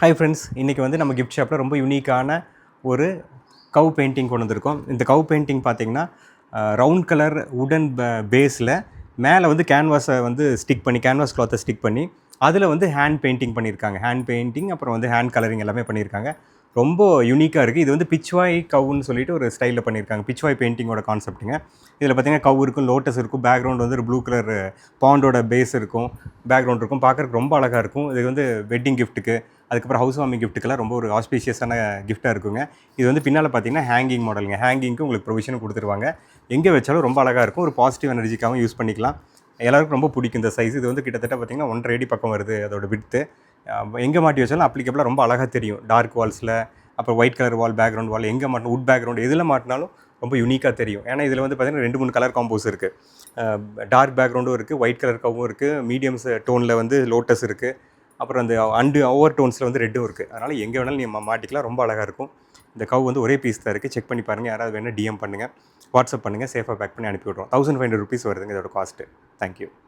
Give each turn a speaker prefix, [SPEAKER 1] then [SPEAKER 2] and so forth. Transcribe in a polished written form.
[SPEAKER 1] Hi friends, இன்றைக்கி வந்து நம்ம கிஃப்ட் ஷாப்பில் ரொம்ப யூனிக்கான ஒரு கவ் பெயிண்டிங் கொண்டு வந்திருக்கோம். இந்த கவ் பெயிண்டிங் பார்த்திங்கன்னா ரவுண்ட் கலர் உடன் பேஸில் மேலே வந்து கேன்வாஸை வந்து ஸ்டிக் பண்ணி கேன்வாஸ் கிளாத்தை ஸ்டிக் பண்ணி அதில் வந்து ஹேண்ட் பெயிண்டிங் பண்ணியிருக்காங்க. ஹேண்ட் பெயிண்டிங் அப்புறம் வந்து ஹேண்ட் கலரிங் எல்லாமே பண்ணியிருக்காங்க. ரொம்ப யூனிக்காக இருக்குது. இது வந்து பிச்வாய் கவுன்னு சொல்லிட்டு ஒரு ஸ்டைலில் பண்ணியிருக்காங்க. பிச்வாய் பெயிண்டிங்கோட கான்செப்ட்டுங்க. இதில் பார்த்திங்கன்னா கவ் இருக்கும், லோட்டஸ் இருக்கும், பேக்ரவுண்ட் வந்து ஒரு ப்ளூ கலர் பாண்டோட பேஸ் இருக்கும், பேக்ரவுண்ட் இருக்கும். பார்க்குறதுக்கு ரொம்ப அழகாக இருக்கும். இது வந்து வெட்டிங் கிஃப்ட்டுக்கு, அதுக்கப்புறம் ஹவுஸ் வார்மிங் கிஃப்ட்டுக்கெல்லாம் ரொம்ப ஒரு ஆஸ்பீஷியஸான கிஃப்ட்டாக இருக்குங்க. இது வந்து பின்னால் பார்த்தீங்கன்னா ஹேங்கிங் மாடலுங்க. ஹேங்கிங்க்கு உங்களுக்கு ப்ரொவிஷனும் கொடுத்துருவாங்க. எங்கே வச்சாலும் ரொம்ப அழகாக இருக்கும். ஒரு பாசிட்டிவ் எனர்ஜிக்காகவும் யூஸ் பண்ணிக்கலாம். எல்லாருக்கும் ரொம்ப பிடிக்கும் இந்த சைஸ். இது வந்து கிட்டத்தட்ட பார்த்திங்கன்னா 1.5 அடி பக்கம் வருது அதோட விட்த்து. எங்கே மாட்டி வச்சாலும் அப்ளிகபிளாக ரொம்ப அழகாக தெரியும். டார்க் வால்ஸில், அப்புறம் ஒயிட் கலர் வால், பேக்ரவுண்ட் வால், எங்கே மாட்டணும், வுட் பேக்ரவுண்ட் எதில் மாட்டினாலும் ரொம்ப யூனிக்காக தெரியும். ஏன்னா இதில் வந்து பார்த்திங்கன்னா 2-3 கலர் காம்போஸ் இருக்குது. டார்க் பேக்ரவுண்டும் இருக்குது, ஒயிட் கலர் கவ்வும் இருக்குது, மீடியம்ஸ் டோனில் வந்து லோட்டஸ் இருக்குது, அப்புறம் அந்த ஓவர் டோன்ஸில் வந்து ரெட்டும் இருக்குது. அதனால் எங்கே வேணாலும் நீங்கள் மாட்டிக்கலாம். ரொம்ப அழகாக இருக்கும். இந்த கவ் வந்து ஒரே பீஸ் தான் இருக்குது. செக் பண்ணி பாருங்கள். யாராவது வேணால் டிஎம் பண்ணுங்கள், வாட்ஸ்அப் பண்ணுங்கள். சேஃபாக பேக் பண்ணி அனுப்பி விட்றோம். 1500 rupees வருதுங்க இதோட காஸ்ட்டு. தேங்க்யூ.